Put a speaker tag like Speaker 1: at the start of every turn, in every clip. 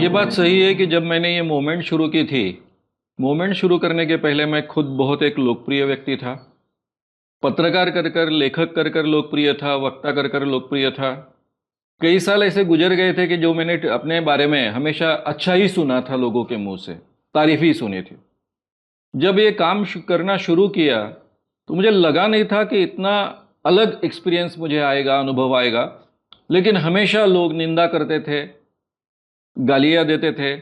Speaker 1: ये बात सही है कि जब मैंने ये मूवमेंट शुरू की थी, मूवमेंट शुरू करने के पहले मैं खुद बहुत एक लोकप्रिय व्यक्ति था। पत्रकार कर कर, लेखक कर कर लोकप्रिय था, वक्ता कर कर लोकप्रिय था। कई साल ऐसे गुजर गए थे कि जो मैंने अपने बारे में हमेशा अच्छा ही सुना था लोगों के मुंह से, तारीफ ही सुनी थी। जब ये काम करना शुरू किया, तो मुझे लगा नहीं था कि इतना अलग एक्सपीरियंस मुझे आएगा, अनुभव आएगा। लेकिन हमेशा लोग निंदा करते थे, गालियाँ देते थे,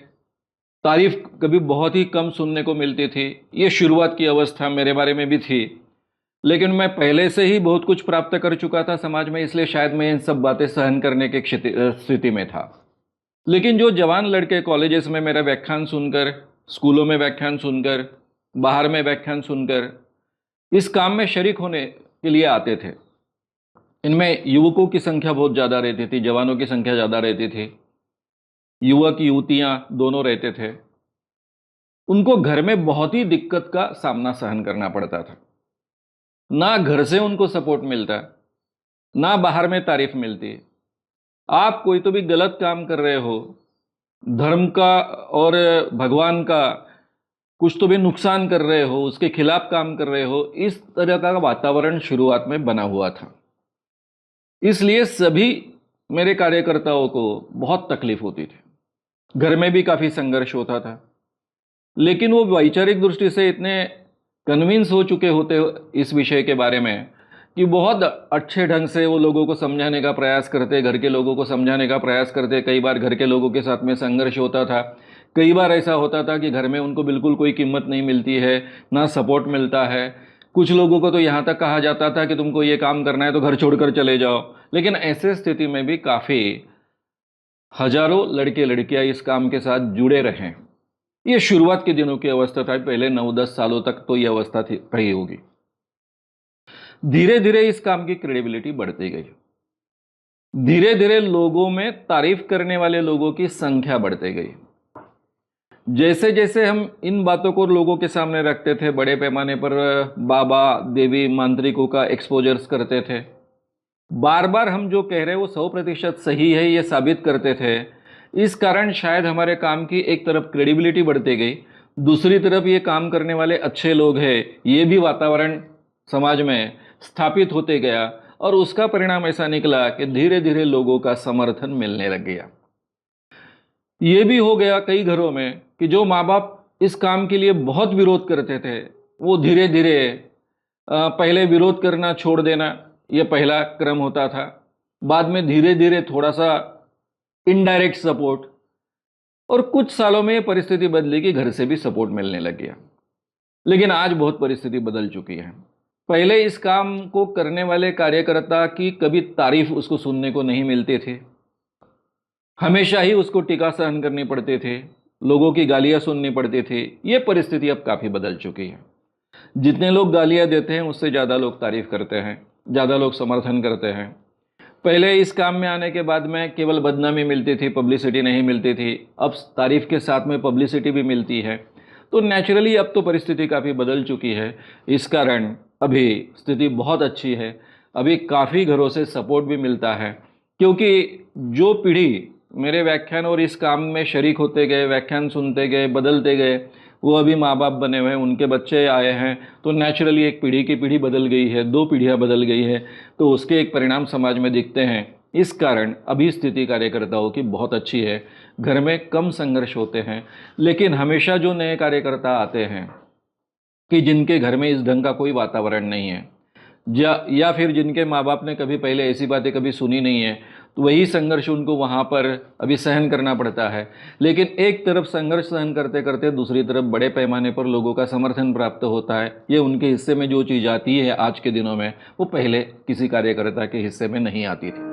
Speaker 1: तारीफ कभी बहुत ही कम सुनने को मिलती थी। ये शुरुआत की अवस्था मेरे बारे में भी थी। लेकिन मैं पहले से ही बहुत कुछ प्राप्त कर चुका था समाज में, इसलिए शायद मैं इन सब बातें सहन करने की स्थिति में था। लेकिन जो जवान लड़के कॉलेजेस में मेरा व्याख्यान सुनकर, स्कूलों में व्याख्यान सुनकर, बाहर में व्याख्यान सुनकर इस काम में शरीक होने के लिए आते थे, इनमें युवकों की संख्या बहुत ज़्यादा रहती थी, जवानों की संख्या ज़्यादा रहती थी, युवक युवतियाँ दोनों रहते थे। उनको घर में बहुत ही दिक्कत का सामना सहन करना पड़ता था। ना घर से उनको सपोर्ट मिलता, ना बाहर में तारीफ मिलती। आप कोई तो भी गलत काम कर रहे हो, धर्म का और भगवान का कुछ तो भी नुकसान कर रहे हो, उसके खिलाफ काम कर रहे हो, इस तरह का वातावरण शुरुआत में बना हुआ था। इसलिए सभी मेरे कार्यकर्ताओं को बहुत तकलीफ होती थी। घर में भी काफ़ी संघर्ष होता था। लेकिन वो वैचारिक दृष्टि से इतने कन्विंस हो चुके होते इस विषय के बारे में कि बहुत अच्छे ढंग से वो लोगों को समझाने का प्रयास करते, घर के लोगों को समझाने का प्रयास करते। कई बार घर के लोगों के साथ में संघर्ष होता था। कई बार ऐसा होता था कि घर में उनको बिल्कुल कोई कीमत नहीं मिलती है, ना सपोर्ट मिलता है। कुछ लोगों को तो यहाँ तक कहा जाता था कि तुमको ये काम करना है तो घर छोड़कर चले जाओ। लेकिन ऐसे स्थिति में भी काफ़ी हजारों लड़के लड़कियाँ इस काम के साथ जुड़े रहे। ये शुरुआत के दिनों की अवस्था था, पहले 9-10 सालों तक तो ये अवस्था थी रही होगी। धीरे धीरे इस काम की क्रेडिबिलिटी बढ़ती गई। धीरे धीरे लोगों में तारीफ करने वाले लोगों की संख्या बढ़ती गई। जैसे जैसे हम इन बातों को लोगों के सामने रखते थे, बड़े पैमाने पर बाबा देवी मांत्रिकों का एक्सपोजर्स करते थे, बार बार हम जो कह रहे हैं वो 100% सही है ये साबित करते थे। इस कारण शायद हमारे काम की एक तरफ क्रेडिबिलिटी बढ़ती गई, दूसरी तरफ ये काम करने वाले अच्छे लोग हैं ये भी वातावरण समाज में स्थापित होते गया। और उसका परिणाम ऐसा निकला कि धीरे धीरे लोगों का समर्थन मिलने लग गया। ये भी हो गया कई घरों में कि जो माँ बाप इस काम के लिए बहुत विरोध करते थे, वो धीरे धीरे पहले विरोध करना छोड़ देना, ये पहला क्रम होता था। बाद में धीरे धीरे थोड़ा सा इनडायरेक्ट सपोर्ट, और कुछ सालों में ये परिस्थिति बदली कि घर से भी सपोर्ट मिलने लग गया। लेकिन आज बहुत परिस्थिति बदल चुकी है। पहले इस काम को करने वाले कार्यकर्ता की कभी तारीफ उसको सुनने को नहीं मिलती थी, हमेशा ही उसको टीका सहन करनी पड़ती थी, लोगों की गालियां सुननी पड़ती थी। ये परिस्थिति अब काफ़ी बदल चुकी है। जितने लोग गालियां देते हैं उससे ज़्यादा लोग तारीफ करते हैं, ज़्यादा लोग समर्थन करते हैं। पहले इस काम में आने के बाद में केवल बदनामी मिलती थी, पब्लिसिटी नहीं मिलती थी। अब तारीफ के साथ में पब्लिसिटी भी मिलती है। तो नेचुरली अब तो परिस्थिति काफ़ी बदल चुकी है। इस कारण अभी स्थिति बहुत अच्छी है। अभी काफ़ी घरों से सपोर्ट भी मिलता है, क्योंकि जो पीढ़ी मेरे व्याख्यान और इस काम में शरीक होते गए, व्याख्यान सुनते गए, बदलते गए, वो अभी माँ बाप बने हुए हैं, उनके बच्चे आए हैं। तो नेचुरली एक पीढ़ी की पीढ़ी बदल गई है, 2 पीढ़ियाँ बदल गई है, तो उसके एक परिणाम समाज में दिखते हैं। इस कारण अभी स्थिति कार्यकर्ताओं की बहुत अच्छी है। घर में कम संघर्ष होते हैं। लेकिन हमेशा जो नए कार्यकर्ता आते हैं कि जिनके घर में इस ढंग का कोई वातावरण नहीं है, या फिर जिनके माँ बाप ने कभी पहले ऐसी बातें कभी सुनी नहीं है, तो वही संघर्ष उनको वहाँ पर अभी सहन करना पड़ता है। लेकिन एक तरफ संघर्ष सहन करते करते दूसरी तरफ बड़े पैमाने पर लोगों का समर्थन प्राप्त होता है। ये उनके हिस्से में जो चीज़ आती है आज के दिनों में, वो पहले किसी कार्यकर्ता के हिस्से में नहीं आती थी।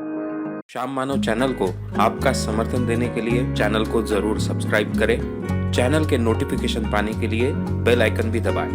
Speaker 2: श्याम मानव चैनल को आपका समर्थन देने के लिए चैनल को जरूर सब्सक्राइब करें। चैनल के नोटिफिकेशन पाने के लिए बेल आइकन भी दबाएं।